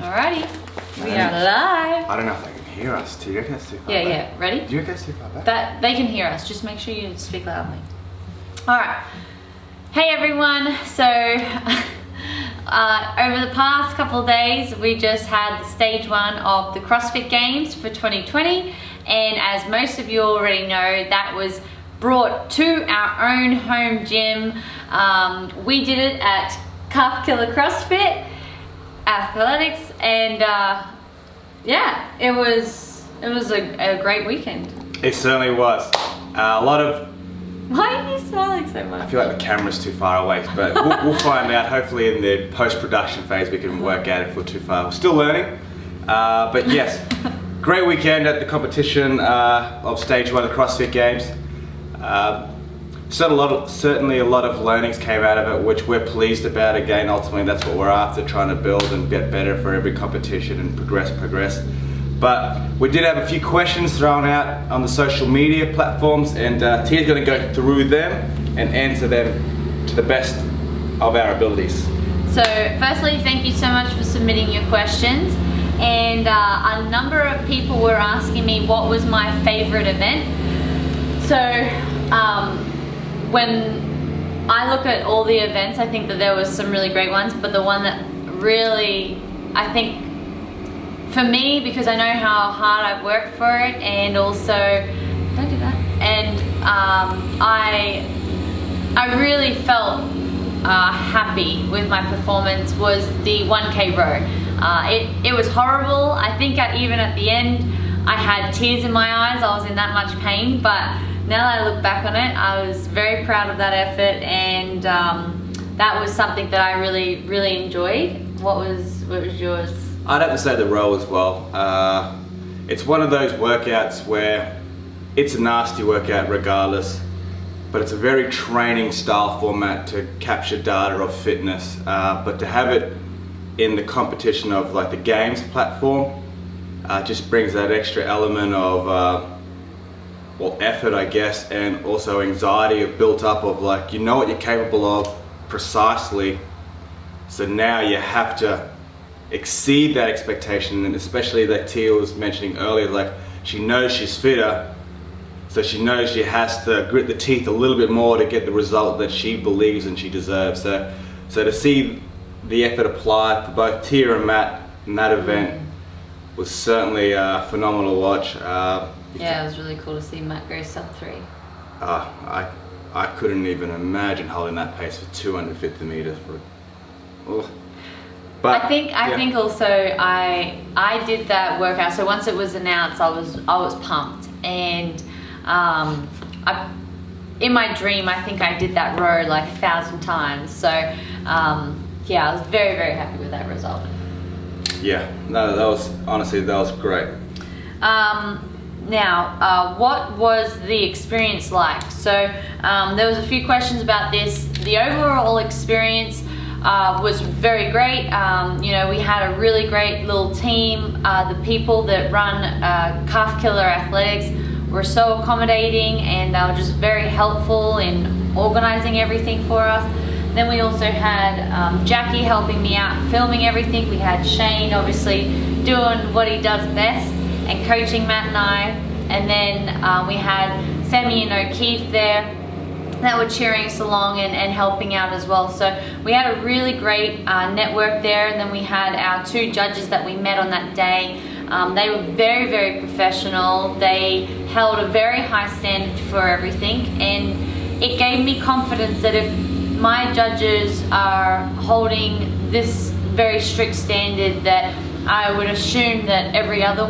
Alrighty, we are live. I don't know if they can hear us. Do you reckon that's too far back? Yeah, ready? Do you reckon that's too far back? That they can hear us, just make sure you speak loudly. Alright, hey everyone, so over the past couple of days we just had the stage 1 of the CrossFit Games for 2020, and as most of you already know, that was brought to our own home gym. We did it at Calf Killer CrossFit Athletics, and yeah, it was a great weekend. It certainly was. A lot of... Why are you smiling so much? I feel like the camera's too far away, but we'll find out. Hopefully in the post-production phase we can work out if we're too far. We're still learning, but yes, great weekend at the competition of stage 1 of the CrossFit Games. Certainly a lot of learnings came out of it, which we're pleased about. Again, ultimately that's what we're after, trying to build and get better for every competition and progress. But we did have a few questions thrown out on the social media platforms, and Tia's going to go through them and answer them to the best of our abilities. So firstly, thank you so much for submitting your questions, and a number of people were asking me what was my favorite event. So when I look at all the events, I think that there was some really great ones, but the one that really, I think, for me, because I know how hard I've worked for it, and also, don't do that, and I really felt happy with my performance was the 1K row. It was horrible. I think even at the end, I had tears in my eyes. I was in that much pain, but now that I look back on it, I was very proud of that effort, and that was something that I really enjoyed. What was yours? I'd have to say the row as well. It's one of those workouts where it's a nasty workout regardless, but it's a very training style format to capture data of fitness. But to have it in the competition of like the games platform just brings that extra element of well, effort, I guess, and also anxiety of built up of like, you know what you're capable of precisely, so now you have to exceed that expectation. And especially that Tia was mentioning earlier, like she knows she's fitter, so she knows she has to grit the teeth a little bit more to get the result that she believes and she deserves. So to see the effort applied for both Tia and Matt in that event was certainly phenomenal to watch. Yeah, it was really cool to see Matt go sub 3. I couldn't even imagine holding that pace for 250 meters. But I think also I did that workout. So once it was announced, I was pumped, and in my dream I think I did that row like 1,000 times. So yeah, I was very happy with that result. Yeah, no, that was great. Now, what was the experience like? So there was a few questions about this. The overall experience was very great. You know, we had a really great little team. The people that run Calf Killer Athletics were so accommodating, and they were just very helpful in organizing everything for us. Then we also had Jackie helping me out filming everything. We had Shane obviously doing what he does best and coaching Matt and I. And then we had Sammy and O'Keefe there that were cheering us along and helping out as well. So we had a really great network there. And then we had our 2 judges that we met on that day. They were very professional. They held a very high standard for everything, and it gave me confidence that if my judges are holding this very strict standard, that I would assume that every other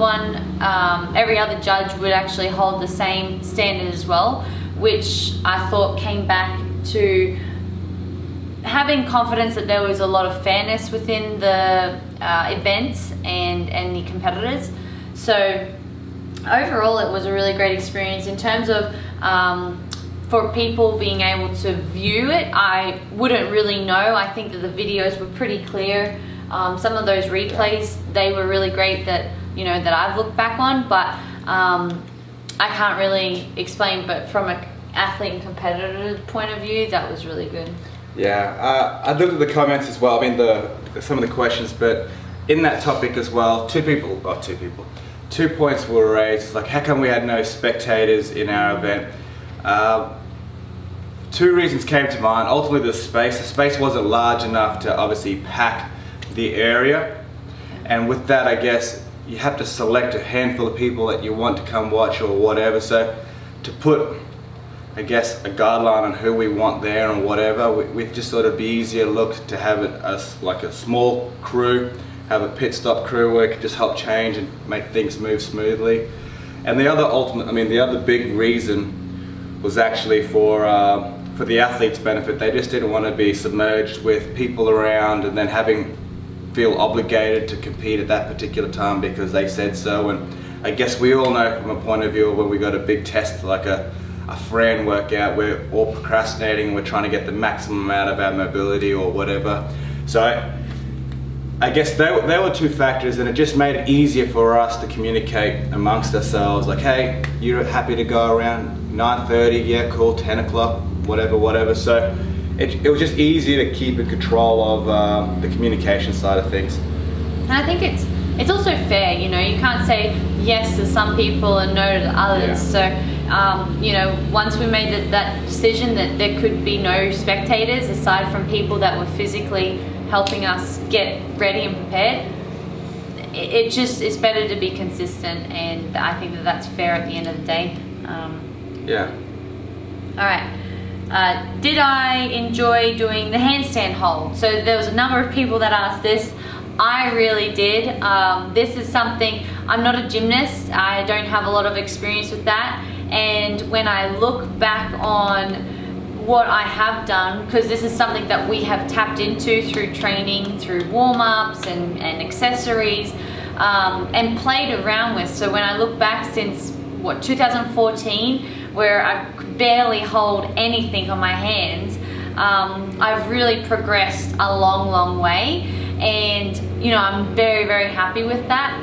judge would actually hold the same standard as well, which I thought came back to having confidence that there was a lot of fairness within the events and the competitors. So overall, it was a really great experience. In terms of for people being able to view it, I wouldn't really know. I think that the videos were pretty clear. Some of those replays, they were really great that, you know, that I've looked back on, but I can't really explain, but from an athlete and competitor point of view, that was really good. Yeah, I looked at the comments as well, I mean some of the questions, but in that topic as well, two points were raised. It's like, how come we had no spectators in our event? Two reasons came to mind. Ultimately, the space wasn't large enough to obviously pack the area, and with that, I guess you have to select a handful of people that you want to come watch or whatever. So to put, I guess, a guideline on who we want there and whatever, we just thought it'd be easier look to have it as like a small crew, have a pit stop crew where it could just help change and make things move smoothly. And the other big reason was actually for the athletes' benefit. They just didn't want to be submerged with people around and then feel obligated to compete at that particular time because they said so. And I guess we all know from a point of view of when we got a big test like a Fran workout, we're all procrastinating and we're trying to get the maximum out of our mobility or whatever. So I guess there were two factors, and it just made it easier for us to communicate amongst ourselves, like, hey, you're happy to go around 9:30, yeah, cool, 10 o'clock, whatever. So it was just easier to keep in control of the communication side of things. And I think it's also fair, you know, you can't say yes to some people and no to others. Yeah. So, you know, once we made that decision that there could be no spectators aside from people that were physically helping us get ready and prepared, it's better to be consistent, and I think that's fair at the end of the day. Yeah. All right. Did I enjoy doing the handstand hold? So there was a number of people that asked this. I really did. This is something, I'm not a gymnast. I don't have a lot of experience with that. And when I look back on what I have done, because this is something that we have tapped into through training, through warm-ups and accessories, and played around with. So when I look back since, 2014, where I could barely hold anything on my hands, I've really progressed a long way. And, you know, I'm very, very happy with that.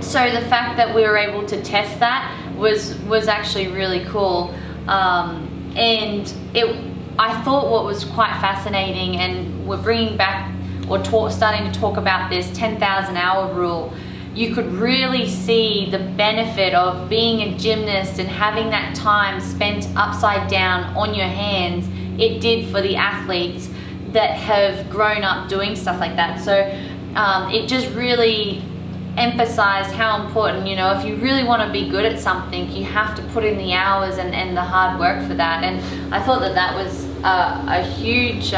So the fact that we were able to test that was actually really cool. And I thought what was quite fascinating, and we're bringing back or starting to talk about this 10,000 hour rule. You could really see the benefit of being a gymnast and having that time spent upside down on your hands. It did for the athletes that have grown up doing stuff like that. So it just really emphasized how important, you know, if you really want to be good at something, you have to put in the hours and the hard work for that. And I thought that was a huge,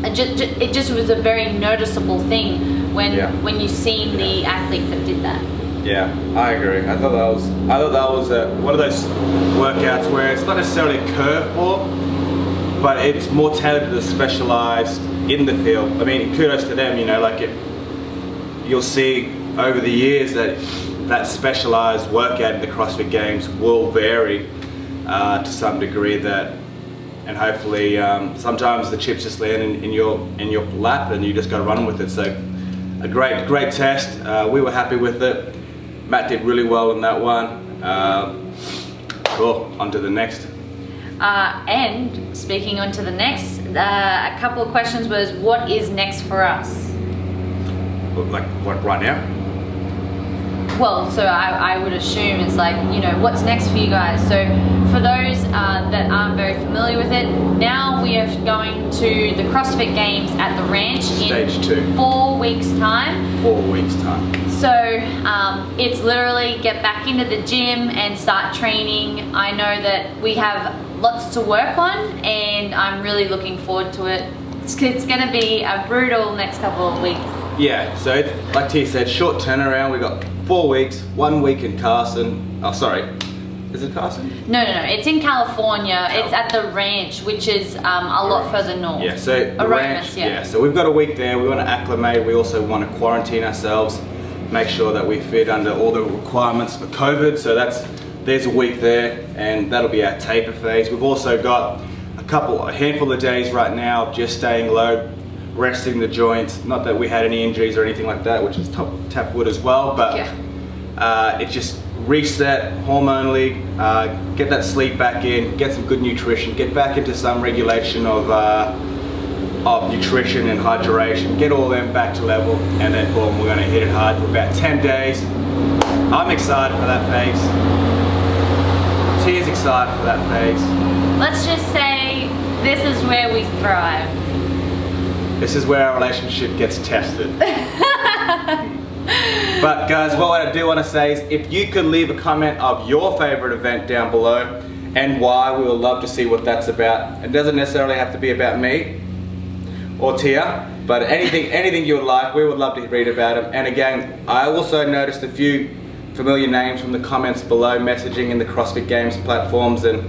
it just was a very noticeable thing when you seen the athletes that did that. Yeah, I agree. I thought that was one of those workouts where it's not necessarily a curveball, but it's more tailored to the specialized in the field. I mean, kudos to them, you know, like you'll see over the years that specialized workout in the CrossFit Games will vary to some degree, and hopefully sometimes the chips just land in your lap and you just got to run with it. So a great test. We were happy with it. Matt did really well in that one. Cool, on to the next. And speaking on to the next, a couple of questions was, what is next for us? Like what, right now? Well, so I would assume it's like, you know, what's next for you guys? So for those that aren't very familiar with it, now we are going to the CrossFit Games at the ranch Stage in 2. 4 weeks time. 4 weeks time. So it's literally get back into the gym and start training. I know that we have lots to work on, and I'm really looking forward to it. It's going to be a brutal next couple of weeks. Yeah, so like Tia said, short turnaround. We got 4 weeks, 1 week in Carson. Oh, sorry, is it Carson? No, it's in California. It's at the ranch, which is a lot further north. Yeah, so the ranch, yeah. So we've got a week there. We want to acclimate. We also want to quarantine ourselves, make sure that we fit under all the requirements for COVID. So there's a week there, and that'll be our taper phase. We've also got a handful of days right now of just staying low, resting the joints. Not that we had any injuries or anything like that, which is tap wood as well, but it's just reset hormonally, get that sleep back in, get some good nutrition, get back into some regulation of nutrition and hydration, get all them back to level, and then boom, we're going to hit it hard for about 10 days. I'm excited for that phase. Tia's excited for that phase. Let's just say this is where we thrive. This is where our relationship gets tested. But guys, what I do want to say is if you could leave a comment of your favorite event down below and why, we would love to see what that's about. It doesn't necessarily have to be about me or Tia, but anything you would like, we would love to read about them. And again, I also noticed a few familiar names from the comments below, messaging in the CrossFit Games platforms and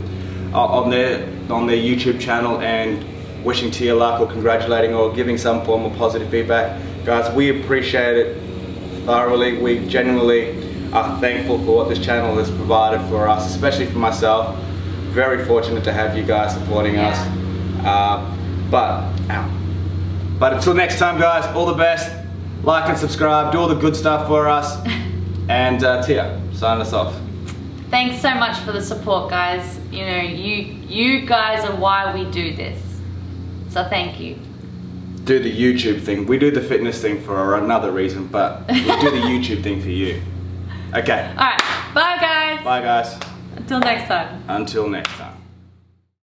on their YouTube channel, and wishing Tia luck or congratulating or giving some form of positive feedback. Guys, we appreciate it thoroughly. We genuinely are thankful for what this channel has provided for us, especially for myself. Very fortunate to have you guys supporting us. But until next time, guys, all the best. Like and subscribe, do all the good stuff for us. And Tia, sign us off. Thanks so much for the support, guys. You know, you guys are why we do this. So thank you. Do the YouTube thing. We do the fitness thing for another reason, but we do the YouTube thing for you. Okay. All right. Bye, guys. Bye, guys. Until next time. Until next time.